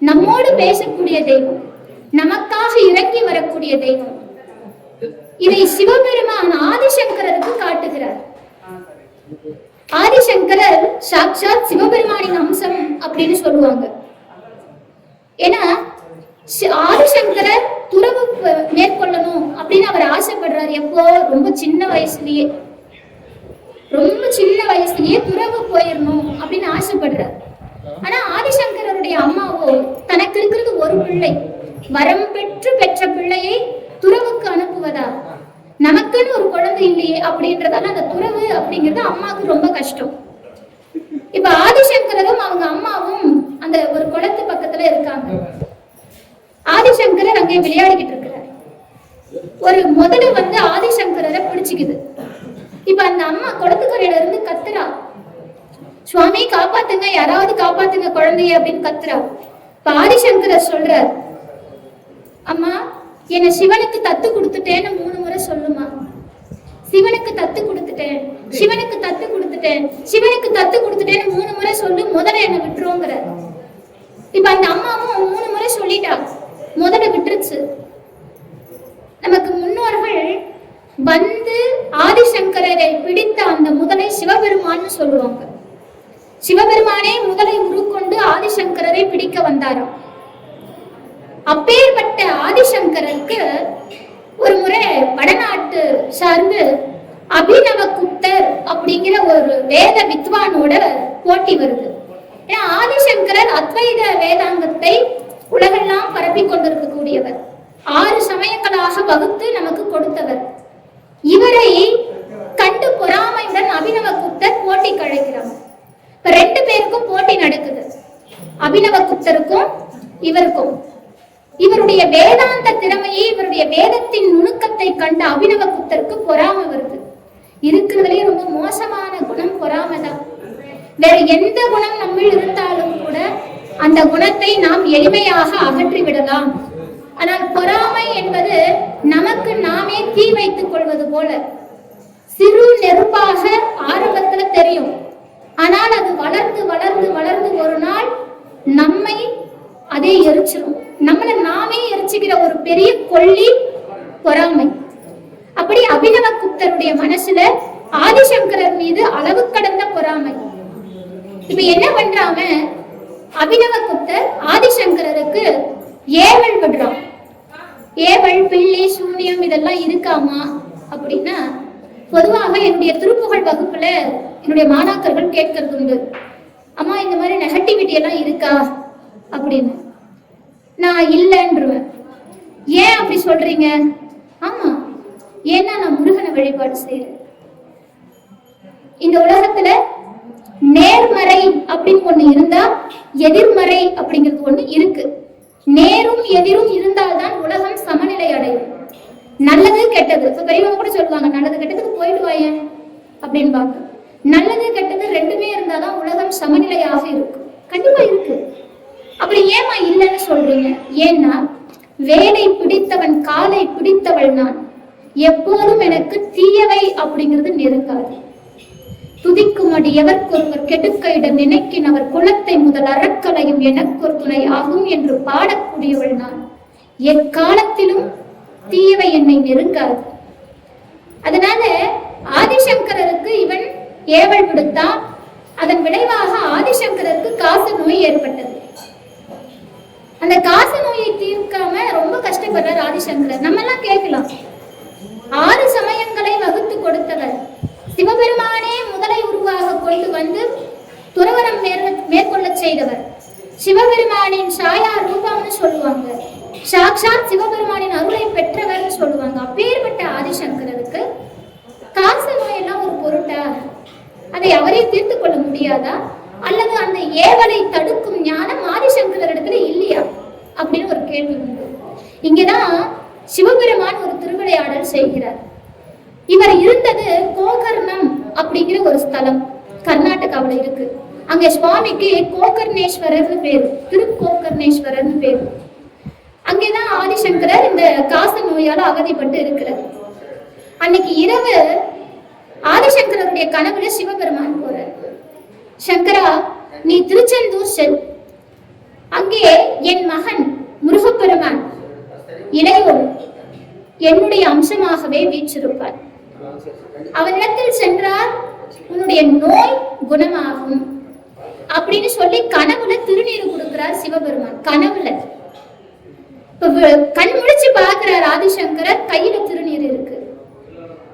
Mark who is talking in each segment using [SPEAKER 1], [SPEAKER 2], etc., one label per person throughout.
[SPEAKER 1] நம்மோடு பேசக்கூடிய தெய்வம், நமக்காக இறங்கி வரக்கூடிய தெய்வம். இதை சிவபெருமான் ஆதிசங்கரருக்கு காட்டுகிறார். ஆதிசங்கரர் சாட்சாத் சிவபெருமானின் அம்சம் அப்படின்னு சொல்லுவாங்க. ஏன்னா ஆதிசங்கரர் துறவு மேற்கொள்ளணும் அப்படின்னு அவர் ஆசைப்படுறார். எப்போ? ரொம்ப சின்ன வயசுலயே துறவு போயிடணும் அப்படின்னு ஆசைப்படுறார். ஆனா ஆதிசங்கரருடைய அம்மாவோ தனக்கு இருக்கிறது ஒரு பிள்ளை, வரம் பெற்ற பிள்ளையை துறவுக்கு அனுப்புவதா, நமக்குன்னு ஒரு குழந்தை இல்லையே அப்படின்றதால அந்த துறவு அப்படிங்கிறது அம்மாவுக்கு ரொம்ப கஷ்டம். இப்ப ஆதிசங்கரரும் அவங்க அம்மாவும் அந்த ஒரு குளத்து பக்கத்துல இருக்காங்க. ஆதிசங்கரர் அங்கே விளையாடிக்கிட்டு இருக்கிறார். ஒரு முதல்ல வந்து ஆதிசங்கரரை பிடிச்சுக்குது. இப்ப அந்த அம்மா குளத்துக்கரையில இருந்து கத்துறா, சுவாமி காப்பாத்துங்க, யாராவது காப்பாத்துங்க குழந்தைய அப்படின்னு கத்துறா. இப்ப ஆதிசங்கரர் சொல்றார், அம்மா என்ன சிவனுக்கு தத்து கொடுத்துட்டேன்னு 3 முறை சொல்லுமா. சிவனுக்கு தத்து கொடுத்துட்டேன், சிவனுக்கு தத்து கொடுத்துட்டேன், சிவனுக்கு தத்து கொடுத்துட்டேன்னு 3 முறை சொல்லு, முதல்ல என்ன விட்டுருவோங்கிற. இப்ப அந்த அம்மாவும் 3 முறை சொல்லிட்டா, முதல்ல விட்டுருச்சு. நமக்கு முன்னோர்கள் வந்து ஆதிசங்கரரை பிடித்த அந்த முதலை சிவபெருமான்னு சொல்லுவாங்க. சிவபெருமானே முதலை உருக்கொண்டு ஆதிசங்கரரை பிடிக்க வந்தாராம். அப்பேற்பட்ட ஆதிசங்கருக்கு ஒரு முறை வடநாட்டு சார்ந்து அபிநவ குப்தர் அப்படிங்கிற ஒரு வேத வித்வானோட போட்டி வருது. ஏன்னா ஆதிசங்கரர் அத்வைத வேதாங்கத்தை உலகெல்லாம் பரப்பி கொண்டிருக்கக்கூடியவர், 6 சமயங்களாக வகுத்து நமக்கு கொடுத்தவர். இவரை கண்டு பொறாமையுடன் அபிநவ குப்தர் போட்டி கழைக்கிறார். இப்ப 2 பேருக்கும் போட்டி நடக்குது, அபிநவ குப்தருக்கும் இவருக்கும். இவருடைய வேதாந்த திறமையை, இவருடைய வேதத்தின் நுணுக்கத்தை கண்ட அபிநவ குப்தருக்கு பொறாமை வருது. இருக்கிறதுலயே ரொம்ப மோசமான குணம் பொறாமை தான். வேற எந்த குணம் நம்மில் இருந்தாலும் கூட அந்த குணத்தை நாம் எளிமையாக அகற்றி விடலாம். ஆனால் பொறாமை என்பது நமக்கு நாமே தீ வைத்துக் கொள்வது போல. சிறு நெருப்பாக ஆரம்பத்துல தெரியும், ஆனால் அது வளர்ந்து வளர்ந்து வளர்ந்து ஒரு நாள் நம்மை அதே எரிச்சிடும். நம்மளை நாமே எரிச்சுக்கிற ஒரு பெரிய கொல்லி பொறாமை. அப்படி அபிநவ குப்தருடைய மனசுல ஆதிசங்கரர் மீது அளவு கடந்த பொறாமை. இப்ப என்ன பண்றாங்க, அபிநவ குப்தர் ஆதிசங்கரருக்கு ஏவல் விடுறான். ஏவல், பில்லி, சூனியம் இதெல்லாம் இருக்காமா அப்படின்னா, பொதுவாக என்னுடைய திருப்புகழ் வகுப்புல என்னுடைய மாணாக்கர்கள் கேட்கறது உண்டு, அம்மா இந்த மாதிரி நெகட்டிவிட்டி எல்லாம் இருக்கா அப்படின்னு. நான் இல்லைன்றுவேன். ஏன் அப்படி சொல்றீங்க? ஆமா, ஏன்னா நான் முருகனை வழிபாடு செய்யறேன். இந்த உலகத்துல நேர்மறை அப்படின்னு ஒண்ணு இருந்தா எதிர்மறை அப்படிங்கிறது ஒண்ணு இருக்கு. நேரும் எதிரும் இருந்தால்தான் உலகம் சமநிலை அடையும். நல்லது கெட்டது, இப்ப பெரியவங்க கூட சொல்லுவாங்க, நல்லது கெட்டதுக்கு போயிட்டு வாயேன் அப்படின்பாங்க. நல்லது கெட்டது 2மே இருந்தாதான் உலகம் சமநிலையாக இருக்கும். கண்டிப்பா இருக்கு. அப்படி ஏமா இல்லைன்னு சொல்றீங்க? ஏன்னா வேலை பிடித்தவன் காலை பிடித்தவள் நான், எப்போதும் எனக்கு தீயவை அப்படிங்கிறது நெருங்காது. துதிக்கும் அடி எவர்க்கொருவர் கெடுக்கையிட நினைக்கின் அவர் குலத்தை முதல் அறக்கலையும் எனக்கொரு துணை ஆகும் என்று பாடக்கூடியவள் நான். எக்காலத்திலும் தீயவை என்னை நெருங்காது. அதனால ஆதிசங்கரருக்கு இவன் ஏவல் விடுத்தான். அதன் விளைவாக ஆதிசங்கரருக்கு காச நோய் ஏற்பட்டது. அந்த காச நோயை தீர்க்காம ரொம்ப கஷ்டப்படுறார் ஆதிசங்கரர். நம்ம எல்லாம் கேட்கலாம், 6 சமயங்களை வகுத்து கொடுத்தவர், சிவபெருமானே முதலை உருவாக கொண்டு வந்து துறவரம் மேற்கொள்ள செய்தவர், சிவபெருமானின் சாயா ரூபம்னு சொல்லுவாங்க, சாக்ஷாத் சிவபெருமானின் அருளை பெற்றவர்னு சொல்லுவாங்க. அப்பேற்பட்ட ஆதிசங்கரருக்கு காச நோயெல்லாம் ஒரு பொருட்டா? அதை அவரே தீர்த்து கொள்ள முடியாதா? அல்லது அந்த ஏவலை தடுக்கும் ஞானம் ஆதிசங்கரிடத்துல இல்லையா அப்படின்னு ஒரு கேள்வி உண்டு. இங்கதான் சிவபெருமான் ஒரு திருவிளையாடல் செய்கிறார். இவர் இருந்தது கோகர்ணம் அப்படிங்கிற ஒரு ஸ்தலம் கர்நாடகாவில் இருக்கு. அங்க சுவாமிக்கு கோகர்ணேஸ்வரர்னு பேரு, திருக்கோகர்ணேஸ்வரர்னு பேரு. அங்கேதான் ஆதிசங்கரர் இந்த காச நோயால அவதிப்பட்டு இருக்கிறார். அன்னைக்கு இரவு ஆதிசங்கரருடைய கனவுல சிவபெருமான் போறார். சங்கரா, நீ திருச்செந்தூர் செல், அங்கே என் மகன் முருகப்பெருமான் இளையோர் என்னுடைய அம்சமாகவே வீற்றிருப்பார். அவனிடத்தில் சென்றால் உன்னுடைய நோய் குணமாகும் அப்படின்னு சொல்லி கனவுல திருநீர் கொடுக்கிறார் சிவபெருமான். கனவுல கண் முடிச்சு பார்க்கிறார் ஆதிசங்கரர், கையில திருநீர் இருக்கு.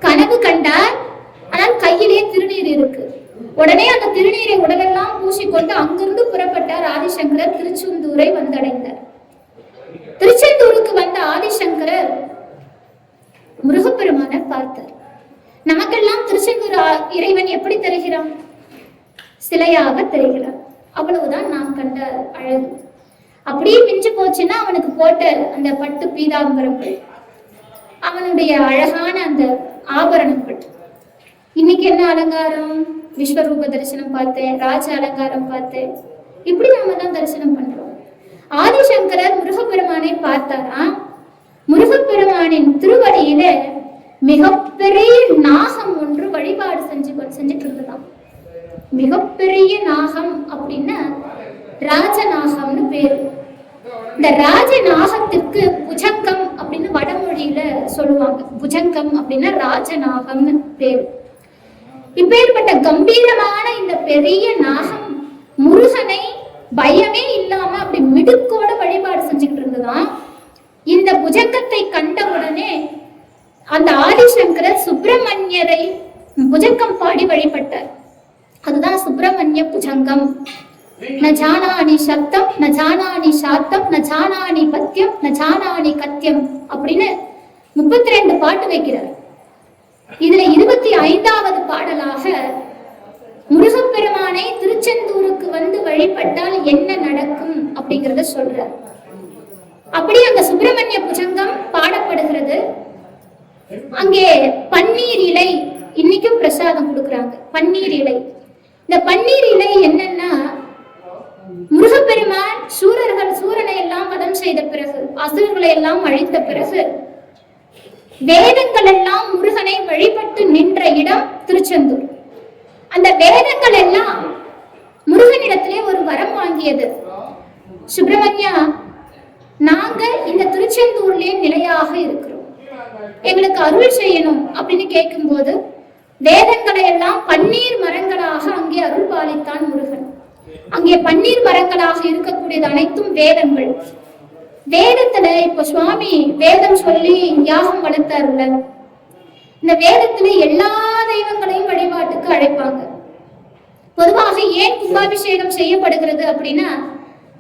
[SPEAKER 1] கனவு கண்டார், ஆனால் கையிலே திருநீர் இருக்கு. உடனே அந்த திருநீரை உடலெல்லாம் பூசிக்கொண்டு அங்கிருந்து புறப்பட்டார் ஆதிசங்கரர். திருச்செந்தூரை வந்தடைந்தார். திருச்செந்தூருக்கு வந்த ஆதிசங்கரர் முருகப்பெருமான பார்த்தார். நமக்கெல்லாம் திருச்செந்தூர் இறைவன் எப்படி தெரிகிறான்? சிலையாக தெரிகிறான். அவ்வளவுதான் நாம் கண்ட அழகு. அப்படியே மிஞ்சு போச்சுன்னா அவனுக்கு போட்ட அந்த பட்டு பீதாம்பரங்கள், அவனுடைய அழகான அந்த ஆபரணங்கள். இன்னைக்கு என்ன அலங்காரம்? விஸ்வரூப தரிசனம் பார்த்தேன், ராஜ அலங்காரம் பார்த்தேன், இப்படி நாம தான் தரிசனம் பண்றோம். ஆதிசங்கரர் முருகப்பெருமானை பார்த்தாரா? முருகப்பெருமானின் திருவடியில மிகப்பெரிய நாகம் ஒன்று வழிபாடு செஞ்சுட்டு இருந்ததாம். மிகப்பெரிய நாகம் அப்படின்னா ராஜநாகம்னு பேரு. இந்த ராஜநாகத்திற்கு புஜங்கம் அப்படின்னு வடமொழியில சொல்லுவாங்க. புஜங்கம் அப்படின்னா ராஜநாகம்னு பேரு. இப்பேற்பட்ட கம்பீரமான இந்த பெரிய நாகம் முருகனை பயமே இல்லாம அப்படி மிடுக்கோட வழிபாடு செஞ்சுக்கிட்டு இருந்ததாம். இந்த புஜங்கத்தை கண்ட உடனே அந்த ஆதிசங்கரர் சுப்பிரமணியரை புஜங்கம் பாடி வழிபட்டார். அதுதான் சுப்பிரமணிய புஜங்கம். ந ஜானானி சப்தம், ந ஜானானி சாத்தம், ந ஜானானி பத்தியம், ந ஜானானி கத்தியம் அப்படின்னு 32 பாட்டு வைக்கிறார். இதுல 25வது பாடலாக முருகப்பெருமானை திருச்செந்தூருக்கு வந்து வழிபட்டால் என்ன நடக்கும் அப்படிங்கறத சொல்றார். அப்படி அந்த சுப்பிரமணிய புஜங்கம் பாடப்படுகிறது. அங்கே பன்னீர் இலை இன்னைக்கும் பிரசாதம் கொடுக்குறாங்க. பன்னீர் இலை. இந்த பன்னீர் இலை என்னன்னா, முருகப்பெருமான் சூரனை எல்லாம் வதம் செய்த பிறகு, அசுரர்களை எல்லாம் அழித்த பிறகு, வேதங்கள் எல்லாம் முருகனை வழிபட்டு நின்ற இடம் திருச்செந்தூர். அந்த வேதங்கள் எல்லாம் முருகனிடத்திலே ஒரு வரம் வாங்கியது. சுப்பிரமணியா, நாங்க இந்த திருச்செந்தூர்லயே நிலையாக இருக்கிறோம், எங்களுக்கு அருள் செய்யணும் அப்படின்னு கேட்கும் போது வேதங்களை எல்லாம் பன்னீர் மரங்களாக அங்கே அருள் பாலித்தான் முருகன். அங்கே பன்னீர் மரங்களாக இருக்கக்கூடியது அனைத்தும் வேதங்கள். வேதத்துல இப்ப சுவாமி வேதம் சொல்லி யாகம் வளர்த்தாருல, இந்த வேதத்துல எல்லா தெய்வங்களையும் வழிபாட்டுக்கு அழைப்பாங்க. பொதுவாக ஏன் கும்பாபிஷேகம் செய்யப்படுகிறது அப்படின்னா,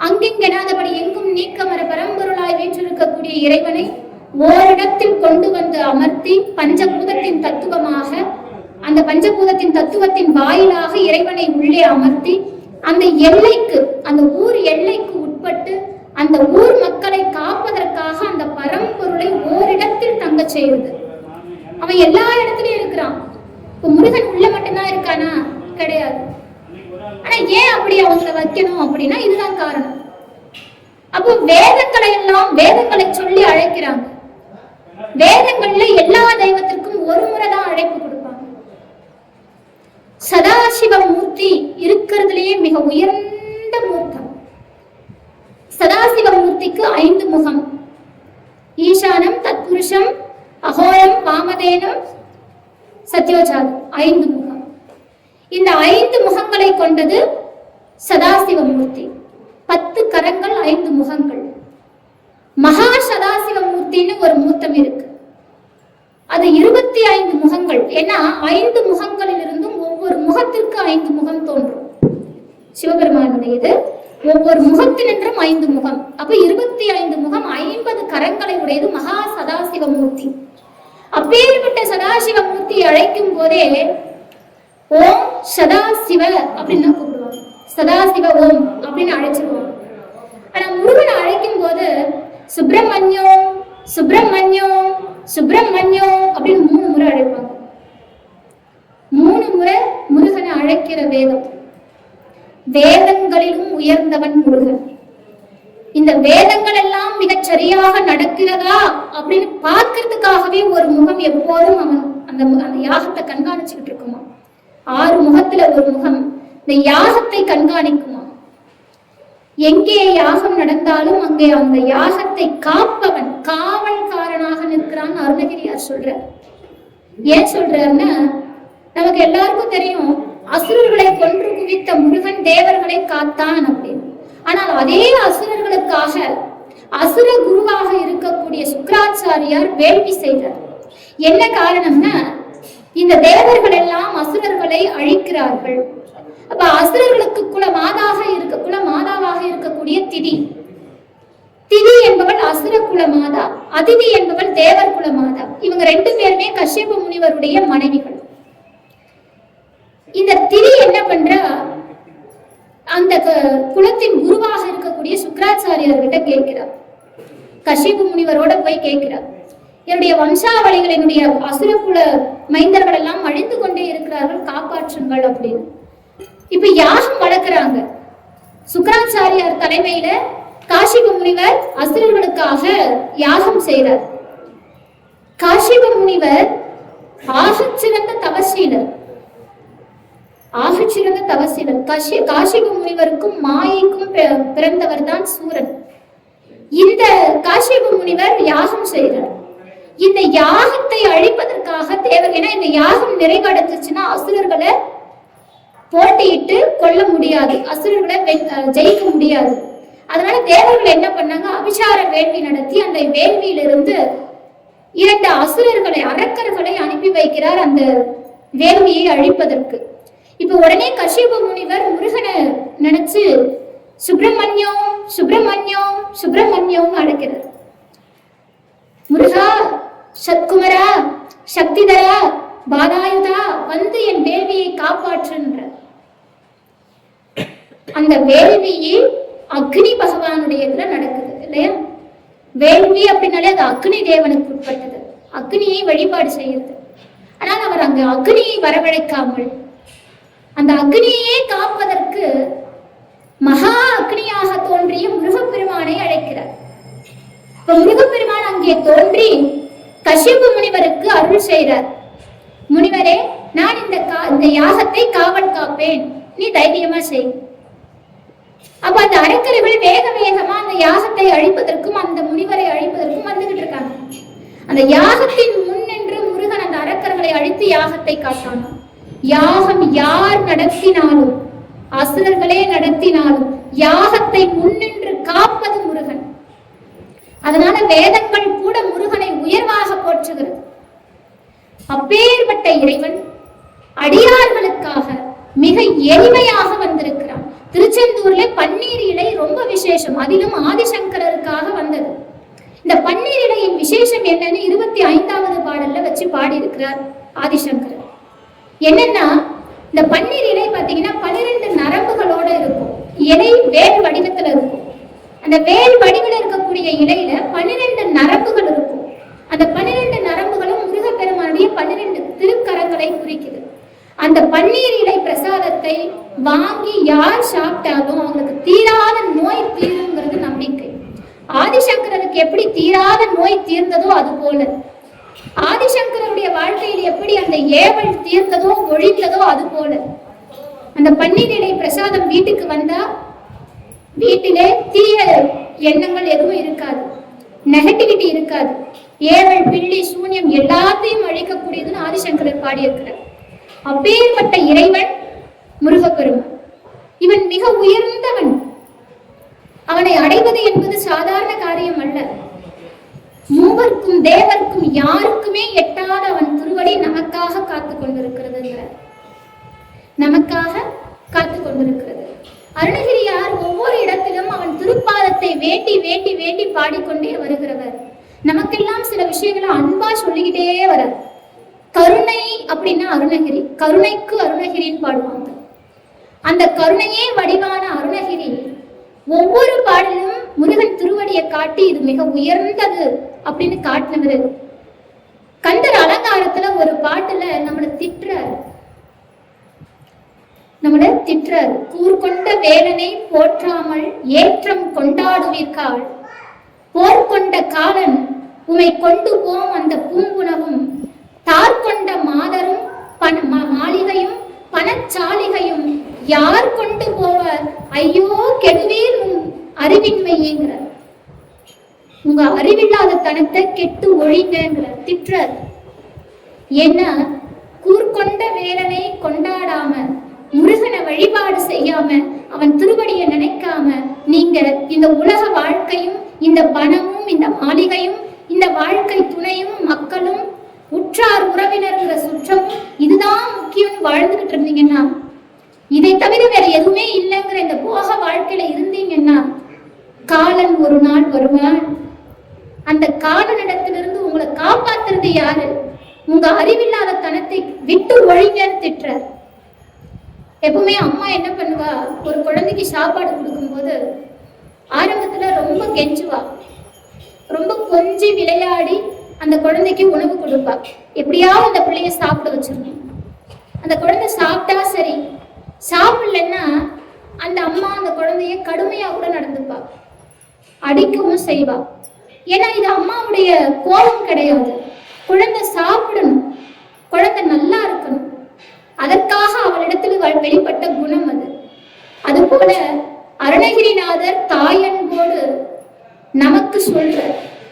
[SPEAKER 1] அங்கிங்கெனாதபடி எங்கும் நீக்கமர பரம்பொருளாய் வீற்றிருக்கக்கூடிய இறைவனை ஓரிடத்தில் கொண்டு வந்து அமர்த்தி பஞ்சபூதத்தின் தத்துவமாக, அந்த பஞ்சபூதத்தின் தத்துவத்தின் வாயிலாக இறைவனை உள்ளே அமர்த்தி அந்த எல்லைக்கு, அந்த ஊர் எல்லைக்கு உட்பட்டு அந்த ஊர் மக்களை காப்பதற்காக அந்த பரம்பொருளை ஓரிடத்தில் தங்க செய்வது. அவன் எல்லா இடத்துலயும் இருக்கிறான். இப்ப முருகன் உள்ள மட்டும்தான் இருக்கானா? கிடையாது. ஆனா ஏன் அப்படி அவங்களை வைக்கணும் அப்படின்னா இதுதான் காரணம். அப்போ வேதங்களை எல்லாம் வேதங்களை சொல்லி அழைக்கிறாங்க. வேதங்கள்ல எல்லா தெய்வத்திற்கும் ஒரு முறைதான் அழைப்பு கொடுப்பாங்க. சதாசிவ மூர்த்தி இருக்கிறதுலயே மிக உயர்ந்த மூர்த்தம். சதாசிவ மூர்த்திக்கு 5 முகம். ஈசானம், தத்புருஷம், அகோரம், வாமதேனம், சத்யோஜாதம். 5 முகம். இந்த 5 முகங்களை கொண்டது சதாசிவ மூர்த்தி. 10 கரங்கள், 5 முகங்கள். மகா சதாசிவ மூர்த்தின்னு ஒரு மூர்த்தம் இருக்கு. அது 25 முகங்கள். ஏன்னா 5 முகங்களில் இருந்தும் ஒவ்வொரு முகத்திற்கு 5 முகம் தோன்றும். சிவபெருமானுடையது ஒவ்வொரு முகத்தினின்றும் 5 முகம். அப்ப 25 முகம், 50 கரங்களை உடையது மகா சதாசிவ மூர்த்தி. அப்பேற்பட்ட சதாசிவ மூர்த்தியை அழைக்கும் போதே ஓம் சதாசிவ அப்படின்னு கூப்பிடுவாங்க. சதாசிவ ஓம் அப்படின்னு அழைச்சிருவாங்க. ஆனா முருகனை அழைக்கும் போது சுப்பிரமணியம் சுப்பிரமணியம் சுப்பிரமணியம் அப்படின்னு 3 முறை அழைப்பாங்க. 3 முறை முருகனை அழைக்கிற வேதம். வேதங்களிலும் உயர்ந்தவன் முருகன். இந்த வேதங்கள் எல்லாம் மிகச் சரியாக நடக்கிறதா அப்படின்னு பார்க்கறதுக்காகவே ஒரு முகம் எப்போதும் அவன் அந்த யாகத்தை கண்காணிச்சுக்கிட்டு இருக்குமா. 6 முகத்துல ஒரு முகம் இந்த யாகத்தை கண்காணிக்குமா. எங்கே யாகம் நடந்தாலும் அங்கே அந்த யாகத்தை காப்பவன் காவல்காரனாக நிற்கிறான் அருணகிரியார் சொல்றார். ஏன் சொல்றாருன்னா, நமக்கு எல்லாருக்கும் தெரியும் அசுரர்களை கொன்று குவித்த முருகன் தேவர்களை காத்தான் அப்படின்னு. ஆனால் அதே அசுரர்களுக்காக அசுர குருவாக இருக்கக்கூடிய சுக்கிராச்சாரியார் வேள்வி செய்தார். என்ன காரணம்னா, இந்த தேவர்கள் எல்லாம் அசுரர்களை அழிக்கிறார்கள். அப்ப அசுரர்களுக்கு குலமாதாக இருக்கக்கூடிய திதி என்பவள் அசுர குலமாதா, அதிதி என்பவள் தேவர் குலமாதா. இவங்க ரெண்டு பேருமே கஷ்யப முனிவருடைய மனைவிகள். இந்த திதி என்ன பண்றா, அந்த குலத்தின் குருவாக இருக்கக்கூடிய சுக்கிராச்சாரியர்கிட்ட கேட்கிறார். கஷ்யப முனிவரோட போய் கேட்கிறார், என்னுடைய வம்சாவளிகள், என்னுடைய அசுர குல மைந்தர்கள் எல்லாம் அழிந்து கொண்டே இருக்கிறார்கள், காப்பாற்றுங்கள் அப்படின்னு. இப்ப யாகம் வளர்க்கிறாங்க. சுக்கிராச்சாரியார் தலைமையில காஷ்யப முனிவர் அசுரர்களுக்காக யாகம் செய்கிறார். காஷ்யப முனிவர் ஆகச்சிறந்த தவசீலர். காஷ்யப முனிவருக்கும் மாயைக்கும் பிறந்தவர் தான் சூரன். இந்த காஷ்யப முனிவர் யாகம் செய்கிறார். இந்த யாகத்தை அழிப்பதற்காக தேவர், ஏன்னா இந்த யாகம் நிறைவடைஞ்சிச்சுன்னா அசுரர்களை போட்டியிட்டு கொல்ல முடியாது, அசுரர்களை ஜெயிக்க முடியாது. அதனால தேவர்கள் என்ன பண்ணாங்க, அபிசார வேள்வி நடத்தி அந்த வேள்வியிலிருந்து 2 அசுரர்களை, அரக்கர்களை அனுப்பி வைக்கிறார் அந்த வேள்வியை அழிப்பதற்கு. இப்ப உடனே கஷ்யப முனிவர் முருகனை நினைச்சு சுப்பிரமணியம் சுப்பிரமணியம் சுப்பிரமணியம் அழைக்கிறார். முருகா, சத்குமரா, சக்திதரா, பாதாயுதா, வந்து என் வேள்வியை காப்பாற்றுன்ற. அந்த வேள்வியில் அக்னி பகவானுடைய இதுல நடக்குது இல்லையா? வேள்வி அப்படின்னாலே அது அக்னி தேவனுக்கு உட்பட்டது, அக்னியை வழிபாடு செய்யறது. ஆனால் அவர் அங்கு அக்னியை வரவழைக்காமல் அந்த அக்னியே காப்பதற்கு மகா அக்னியாக தோன்றிய முருகப்பெருமானை அழைக்கிறார். இப்ப முருகப்பெருமான் அங்கே தோன்றி கஷ்யப முனிவருக்கு அருள் செய்கிறார். முனிவரே, நான் இந்த யாகத்தை காவல் காப்பேன், நீ தைரியமா செய். அப்ப அந்த அரக்கர்கள் வேக வேகமா அந்த யாகத்தை அழிப்பதற்கும் அந்த முனிவரை அழிப்பதற்கும் வந்துகிட்டு இருக்காங்க. அந்த யாகத்தின் முன்னின்று முருகன் அந்த அரக்கர்களை அழித்து யாகத்தை காட்டானாம். யாகம் யார் நடத்தினாலும், அசுரர்களே நடத்தினாலும், யாகத்தை முன்னின்று காப்பது முருகன். அதனால வேதங்கள் கூட முருகனை உயர்வாக போற்றுகிறது. அப்பேற்பட்ட இறைவன் அடியார்களுக்காக மிக எளிமையாக வந்திருக்கிறான். திருச்செந்தூர்ல பன்னீர் இலை ரொம்ப விசேஷம், அதிலும் ஆதிசங்கரருக்காக வந்தது. இந்த பன்னீர் இலையின் விசேஷம் என்னன்னு 25வது பாடல்ல வச்சு பாடி இருக்கிறார் ஆதிசங்கரர். என்னன்னா, இந்த பன்னீர் இலை பாத்தீங்கன்னா 12 நரம்புகளோட இருக்கும். இலை வேல் வடிவத்துல இருக்கும். அந்த வேல் வடிவில் இருக்கக்கூடிய இலையில 12 நரம்புகள் இருக்கும். அந்த 12 நரம்புகளும் முருகப்பெருமானுடைய 12 திருக்கரங்களை குறிக்குது. அந்த பன்னீர் இலை பிரசாதத்தை வாங்கி யார் சாப்பிட்டாலும் அவங்களுக்கு தீராத நோய் தீருங்கிறது நம்பிக்கை. ஆதிசங்கரருக்கு எப்படி தீராத நோய் தீர்ந்ததோ அது போல ஆதிசங்கரருடைய வாழ்க்கையில் எப்படி அந்த ஏவல் தீர்ந்ததோ ஒழிந்ததோ அது போல அந்த பன்னீர் இலை பிரசாதம் வீட்டுக்கு வந்தா வீட்டிலே தீய எண்ணங்கள் எதுவும் இருக்காது, நெகட்டிவிட்டி இருக்காது. ஏவல், பில்லி, சூன்யம் எல்லாத்தையும் அழிக்கக்கூடியதுன்னு ஆதிசங்கரர் பாடியிருக்கிறார். அப்பேற்பட்ட இறைவன் முருகப்பெருமான். இவன் மிக உயர்ந்தவன். அவனை அடைவது என்பது சாதாரண காரியம் அல்ல. மூவர்க்கும் தேவர்க்கும் யாருக்குமே எட்டாத அவன் திருவடி நமக்காக காத்து கொண்டிருக்கிறது. நமக்காக காத்து கொண்டிருக்கிறது. அருணகிரியார் ஒவ்வொரு இடத்திலும் அவன் திருப்பாதத்தை வேண்டி வேண்டி வேண்டி பாடிக்கொண்டே வருகிறவர். நமக்கெல்லாம் சில விஷயங்களை அன்பா சொல்லிக்கிட்டே வர. கருணை அப்படின்னா அருணகிரி, கருணைக்கு அருணகிரின்னு பாடுவாங்க. அந்த கருணையே வடிவான அருணகிரி ஒவ்வொரு பாடலும் முருகன் திருவடியை காட்டி இது மிக உயர்ந்தது அப்படின்னு காட்டினது. கந்தர் அலங்காரத்துல ஒரு பாட்டுல நம்மளை திட்டுறாரு. கூர்கொண்ட வேலனை போற்றாமல் ஏற்றம் கொண்டாடுவீர்கால், போர்கொண்ட காலன் உமை கொண்டு போம் அந்த பூங்குணவும், தார்கொண்ட மாதரும் மாளிகையும் பணச்சாலிகையும் யார் கொண்டு போவர், ஐயோ கெடுவீர் அறிவின்மையேங்கிற. உங்க அறிவில்லாத தனத்தை கெட்டு ஒழிங்கிற திட்டுறார். ஏன்னா கூர்கொண்ட வேலனை கொண்டாடாம, முருகனை வழிபாடு செய்யாம, அவன் திருவடியை நினைக்காம நீங்க இந்த உலக வாழ்க்கையும், இந்த பணமும், இந்த மாளிகையும், இந்த வாழ்க்கை துணையும், மக்களும், உற்றார் உறவினர்ங்கிற சுற்றமும் இதுதான் முக்கியம் வாழ்ந்துகிட்டு இருந்தீங்கன்னா, இதை தவிர வேற எதுவுமே இல்லைங்கிற இந்த போக வாழ்க்கையில இருந்தீங்கன்னா, காலன் ஒரு நாள் வருவான். அந்த காலனிடத்திலிருந்து உங்களை காப்பாத்துறது யாரு? உங்க அறிவில்லாத தனத்தை விட்டு ஒழிங்கன்னு திட்டுறார். எப்பவுமே அம்மா என்ன பண்ணுவா, ஒரு குழந்தைக்கு சாப்பாடு கொடுக்கும் போது ஆரம்பத்துல ரொம்ப கெஞ்சுவா, ரொம்ப கொஞ்சி விளையாடி அந்த குழந்தைக்கு உணவு கொடுப்பா. எப்படியாவது அந்த பிள்ளைய சாப்பிட வச்சிருக்கணும். அந்த குழந்தை சாப்பிட்டா சரி, சாப்பிடலன்னா அந்த அம்மா அந்த குழந்தைய கடுமையா கூட நடந்துப்பா, அடிக்கவும் செய்வா. ஏன்னா இது அம்மாவுடைய கோபம் கிடையாது. குழந்தை சாப்பிடணும், குழந்தை நல்லா இருக்கணும், அதற்காக அவளிடத்தில் வெளிப்பட்ட குணம் அது. அதுபோல அருணகிரிநாதர் தாயன்போடு நமக்கு சொல்ற,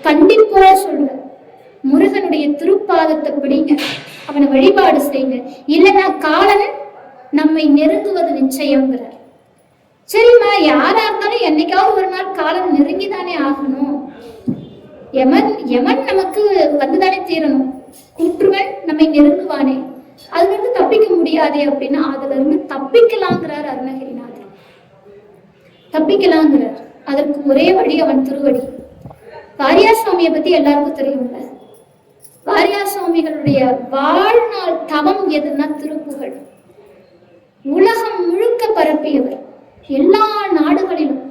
[SPEAKER 1] கண்டிப்போட சொல்ற, முருகனுடைய திருப்பாதத்தை பிடிங்க, அவனை வழிபாடு செய்யுங்க, இல்லைன்னா காலன் நம்மை நெருங்குவது நிச்சயம்ங்கிறார். சரிம்மா, யாரா இருந்தாலும் என்னைக்காவது ஒரு நாள் காலம் நெருங்கிதானே ஆகணும். யமன் நமக்கு வந்துதானே தீரணும். கூற்றுவன் நம்மை நெருங்குவானே, அதுல இருந்து தப்பிக்க முடியாதே அப்படின்னா அதுல இருந்து தப்பிக்கலாங்கிறார் அருணகிரிநாதர். தப்பிக்கலாங்கிறார். அதற்கு ஒரே வழி அவன் திருவடி. வாரியார் சுவாமியை பத்தி எல்லாருக்கும் தெரியும்ல. வாரியார் சுவாமிகளுடைய வாழ்நாள் தவம் எதுன்னா திருப்புகழ். உலகம் முழுக்க பரப்பியவர், எல்லா நாடுகளிலும்.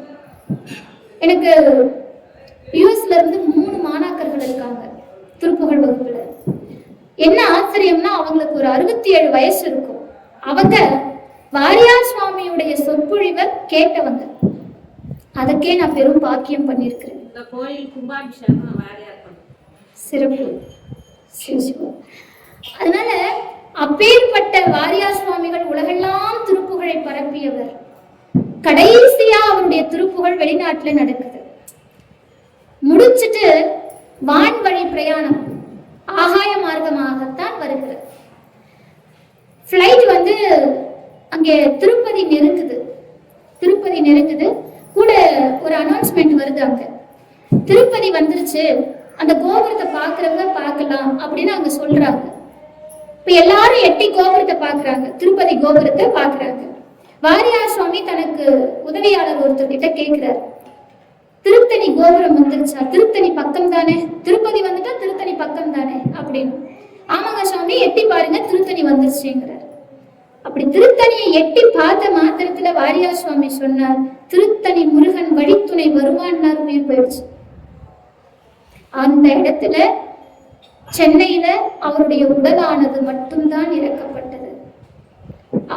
[SPEAKER 1] எனக்கு யூஎஸ்ல இருந்து 3 மாணாக்கர்கள் இருக்காங்க திருப்புகழ் வகுப்புல. என்ன ஆச்சரியம்னா, அவங்களுக்கு ஒரு 67 வயசு இருக்கும். அவங்க வாரியார் சுவாமியுடைய சொற்பொழிவை கேட்டவங்க. அதுக்கே நான் பெரும் பாக்கியம் பண்ணியிருக்கிறேன். சிறப்பு. அதனால அப்பேற்பட்ட வாரியார் சுவாமிகள் உலகெல்லாம் திருப்புகழை பரப்பியவர். கடைசியா அவருடைய திருப்புகழ் வெளிநாட்டுல நடக்குது. முடிச்சுட்டு வான்வழி பிரயாணம், ஆகாய மார்க்கமாகத்தான் வருகிறது. ஃப்ளைட் வந்து அங்கே திருப்பதி நெருங்குது. கூட ஒரு அனௌன்ஸ்மெண்ட் வருது, அங்க திருப்பதி வந்துருச்சு, அந்த கோபுரத்தை பாக்குறவங்க பார்க்கலாம் அப்படின்னு அங்க சொல்றாங்க. இப்ப எல்லாரும் எட்டி கோபுரத்தை பாக்குறாங்க, திருப்பதி கோபுரத்தை பாக்குறாங்க. வாரியார் சுவாமி தனக்கு உதவியாளர் ஒருத்தர்கிட்ட கேட்கிறார், திருத்தணி கோபுரம் வந்துருச்சா? திருத்தணி பக்கம் தானே, திருப்பதி வந்துட்டா திருத்தணி பக்கம் தானே அப்படின்னு. ஆமாங்க சுவாமி, எட்டி பாருங்க, திருத்தணி வந்துருச்சுங்கிறார். அப்படி திருத்தணியை எட்டி பார்த்த மாத்திரத்துல வாரியார் சுவாமி சொன்னார், திருத்தணி முருகன் வழித்துணை வருவான்னார். உயிர் போயிடுச்சு. அந்த இடத்துல சென்னையில அவருடைய உடலானது மட்டும்தான் இறக்கப்பட்டது.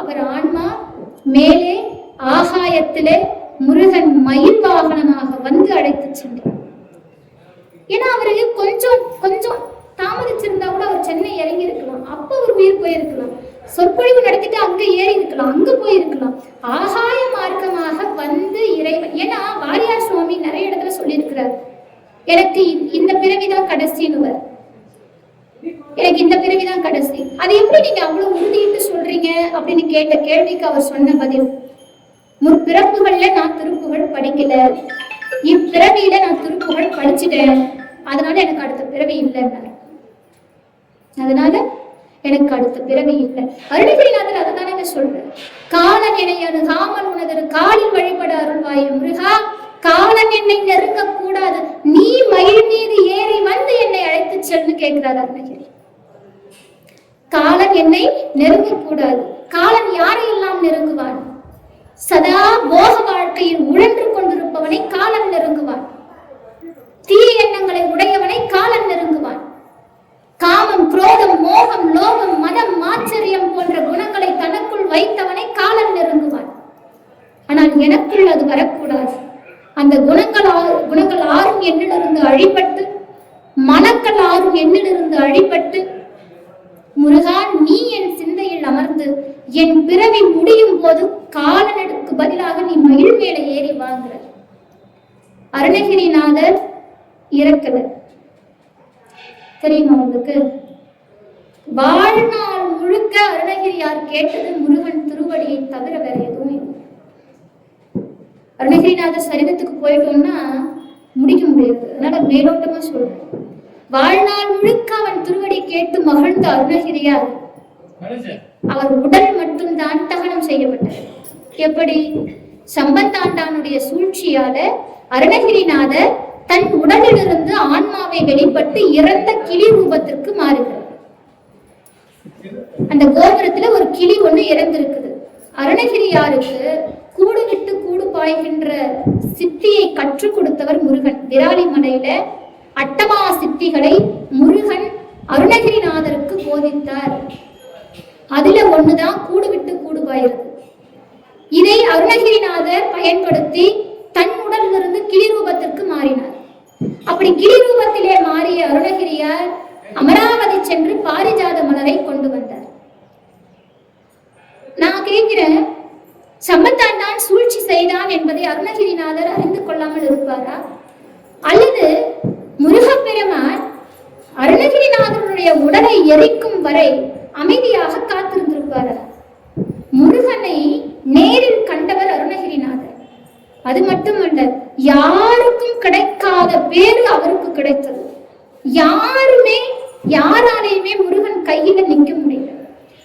[SPEAKER 1] அவர் ஆன்மா மேலே ஆகாயத்திலே முருகன் மயில் வாகனமாக வந்து அழைத்து சென்றார். ஏன்னா அவருக்கு கொஞ்சம் தாமதிச்சிருந்தா கூட அவர் சென்னை இறங்கி இருக்கலாம், அப்ப ஒரு உயிர் போயிருக்கலாம். சொற்பொழிவு நடத்திட்டு அங்க ஏறி இருக்கலாம், அங்க போயிருக்கலாம். ஆகாய மார்க்கமாக வந்து இறைவன். ஏன்னா வாரியார் சுவாமி நிறைய இடத்துல சொல்லியிருக்கிறார், எனக்கு இந்த பிறவிதான் கடைசின்னுவர், எனக்கு இந்த பிறவிதான் கடைசி. அது எப்படி நீங்க அவ்வளவு உறுதிட்டு சொல்றீங்க அப்படின்னு கேட்ட கேள்விக்கு அவர் சொன்ன பதில், முற்பிறப்புகள்ல நான் திருப்புகழ் படிக்கல, இப்பிறவியில நான் திருப்புகழ் படிச்சுட்டேன், அதனால எனக்கு அடுத்த பிறவி இல்லைன்னாரு. அதனால எனக்கு அடுத்த பிறவி இல்லை. அருணகிரிநாதர் அதுதானே சொல்ற, காலன் என்னை அணுகாமல் உனது காலில் வழிபட அருள்வாய் முருகா, காலன் என்னை நெருங்க கூடாது, நீ மயில் மீது ஏறி வந்து என்னை அழைத்து செல்னு கேட்கிறார் அருணகிரி. காலன் என்னை நெருங்க கூடாது. காலன் யாரையெல்லாம் நெருங்குவான்? சதா போக வாழ்க்கையில் உழன்று கொண்டிருப்பவனை காலன் நெருங்குவான். தீய எண்ணங்களை உடையவனை காலன் நெருங்குவான். காமம், குரோதம், மோகம், லோகம், மதம், ஆச்சரியம் போன்ற குணங்களை தனக்குள் வைத்தவனை காலன் நெருங்குவான். ஆனால் எனக்குள் அது வரக்கூடாது. அந்த குணங்கள் ஆறும் என்னிலிருந்து அழிபட்டு, மனக்கள் ஆறும் என்னிலிருந்து அழிபட்டு, முருகா நீ என் சிந்தையில் அமர்ந்து என் பிறவி முடியும் போது காலனுக்கு பதிலாக நீ மயில் மேல ஏறி வாங்குற. அருணகிரிநாதர் இறக்கல தெரியுமா உங்களுக்கு? வாழ்நாள் முழுக்க அருணகிரியார் கேட்டது முருகன் திருவடியை தவிர வேற எதுவும் இல்லை. அருணகிரிநாதர் சரிதத்துக்கு போயிட்டோம்னா முடிக்க முடியாது, அதனால மேலோட்டமா சொல்றேன். வாழ்நாள் முழுக்க அவன் திருவடி கேட்டு மகிழ்ந்த அருணகிரியார் அவர் உடல் மட்டும்தான் தகனம் செய்யப்பட்டது. எப்படி? சம்பந்தாண்டானுடைய சூழ்ச்சியால அருணகிரிநாதர் தன் உடலிலிருந்து ஆன்மாவை வெளிப்பட்டு இறந்த கிளி ரூபத்திற்கு மாறுகிறார். அந்த கோபுரத்துல ஒரு கிளி ஒண்ணு இறந்திருக்குது. அருணகிரியாருக்கு கூடு விட்டு கூடு பாய்கின்ற சித்தியை கற்றுக் கொடுத்தவர் முருகன். விராலி மலையில அட்டமா சித்திகளை முருகன் அருணகிரிநாதருக்கு போதித்தார். அதுல ஒண்ணுதான் கூடு விட்டு கூடு பாயிறது. இதை அருணகிரிநாதர் பயன்படுத்தி தன் உடலிலிருந்து கிளி ரூபத்திற்கு மாறினார். அப்படி கிளி ரூபத்திலே மாறிய அருணகிரியார் அமராவதி சென்று பாரிஜாத மலரை கொண்டு வந்தார். நான் கேட்கிறேன், சம்பந்தாண்டான் சூழ்ச்சி செய்தான் என்பதை அருணகிரிநாதர் அறிந்து கொள்ளாமல் இருப்பாரா? அல்லது முருகப்பெருமான் அருணகிரிநாதருடைய உடலை எரிக்கும் வரை அமைதியாக காத்திருந்திருப்பாரா? முருகனை நேரில் கண்டவர் அருணகிரிநாதர். அது மட்டுமல்ல, யாருக்கும் கிடைக்காத பேரு அவருக்கு கிடைத்தது. யாராலையுமே முருகன் கையில நிற்க முடியல.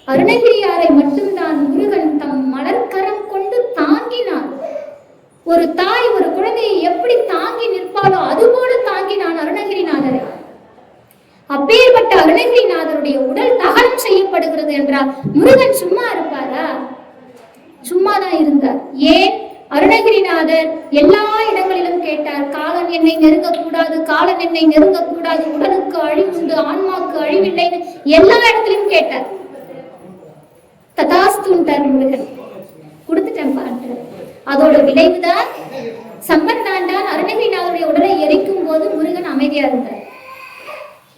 [SPEAKER 1] அருணகிரியாரை மட்டும்தான் முருகன் தம் மலர்கரம் கொண்டு தாங்கினார். ஒரு தாய் ஒரு குழந்தையை எப்படி தாங்கி நிற்பாலோ அதுபோல தாங்கினான் அருணகிரிநாதரை. அப்பேற்பட்ட அருணகிரிநாதருடைய உடல் தகனம் செய்யப்படுகிறது என்றால் முருகன் சும்மா இருப்பாரா? சும்மாதான் இருந்தார். ஏன்? அருணகிரிநாதர் எல்லா இடங்களிலும் கேட்டார், காலன் என்னை நெருங்கக்கூடாது, காலன் என்னை நெருங்கக்கூடாது, உடலுக்கு அழிவுண்டு ஆன்மாக்கு அழிவில்லைன்னு எல்லா இடத்திலும் கேட்டார். ததாஸ்துன்றார் முருகன், கொடுத்துட்டேன் பாரு. அதோட விளைவுதான் சம்பந்தாண்டான் அருணகிரிநாதருடைய உடலை எரிக்கும் போது முருகன் அமைதியா இருந்தார்.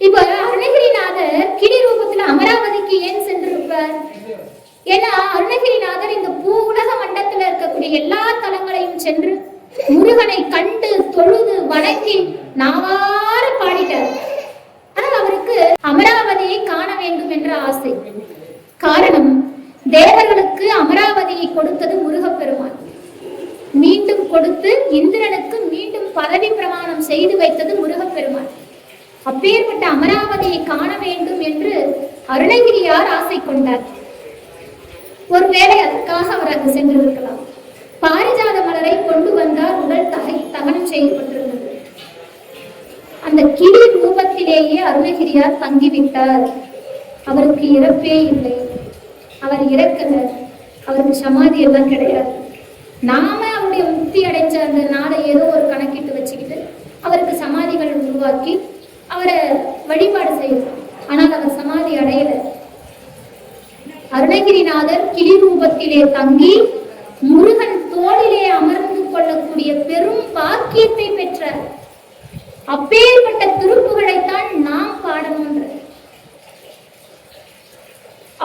[SPEAKER 1] இப்ப அருணகிரிநாதர் கிளி ரூபத்துல அமராவதிக்கு ஏன் சென்றிருப்பார்? ஏன்னா அருணகிரிநாதர் இந்த பூ உலக மண்டலத்துல இருக்கக்கூடிய எல்லா தலங்களையும் சென்று முருகனை கண்டு தொழுது வணங்கி நாவார பாடிட்டார். ஆனால் அவருக்கு அமராவதியை காண வேண்டும் என்ற ஆசை. காரணம், தேவர்களுக்கு அமராவதியை கொடுத்தது முருகப்பெருமான். மீண்டும் கொடுத்து இந்திரனுக்கு மீண்டும் பதவி பிரமாணம் செய்து வைத்தது முருகப்பெருமான். அப்பேற்பட்ட அமராவதியை காண வேண்டும் என்று அருணகிரியார் ஆசை கொண்டார். ஒருவேளை அதற்காக அவர் அங்கு சென்றிருக்கலாம். பாரிஜாத மலரை கொண்டு வந்தார். உடல் தகனம் செய்யப்பட்டிருந்தது. அந்த கிளி ரூபத்திலேயே அருணகிரியார் தங்கிவிட்டார். அவருக்கு இறப்பே இல்லை. அவர் இறக்கல. அவருக்கு சமாதி எல்லாம் கிடையாது. நாம அவருடைய முக்தி அடைஞ்ச அந்த நாளை ஏதோ ஒரு கணக்கிட்டு வச்சுக்கிட்டு அவருக்கு சமாதிகள் உருவாக்கி அவரை வழிபாடு செய்யலாம். ஆனால் அவர் சமாதி அடையல. அருணகிரிநாதர் கிளி ரூபத்திலே தங்கி முருகன் தோளிலே அமர்ந்து கொள்ளக்கூடிய பெரும் பாக்கியத்தை பெற்றார். அப்பேற்பட்ட திருப்புகழைத்தான் நாம் பாடணுன்ற.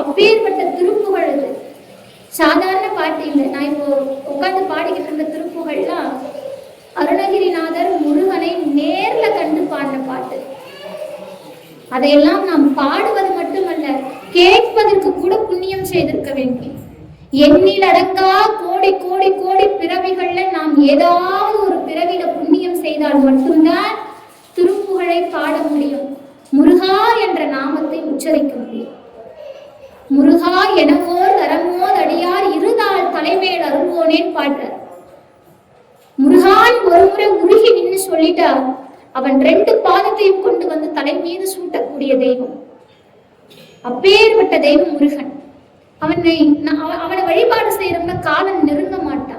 [SPEAKER 1] அப்பேற்பட்ட திருப்புகழ் இது சாதாரண பாட்டு இல்லை. நான் இப்போ உட்கார்ந்து பாடிக்கிட்டு இருந்த திருப்புகழ்லாம் அருணகிரிநாதர் முருகனை நேர்ல கண்டு பாடின பாட்டு. அதையெல்லாம் நாம் பாடுவது மட்டுமல்ல, கேட்பதற்கு கூட புண்ணியம் செய்திருக்க வேண்டும். எண்ணில் அடங்கா கோடி கோடி கோடி பிறவிகள்ல நாம் ஏதாவது ஒரு பிறவில புண்ணியம் செய்தால் மட்டும்தான் திருப்புகழை பாட முடியும். முருகா என்ற நாமத்தை உச்சரிக்க முடியும். முருகா எனவோர் தரமோர் அடியார் இருதாள் தலைமையில் அருள்வோனேன்னு பாடுறார். முருகான் ஒரு முறை உருகி நின்று சொல்லிட்டா அவன் 2 பாதத்தையும் கொண்டு வந்து தலை மீது சூட்டக்கூடிய தெய்வம். அப்பேற்பட்ட தெய்வம் முருகன். அவனை வழிபாடு செய்யறவங்க காலன் நெருங்க மாட்டான்.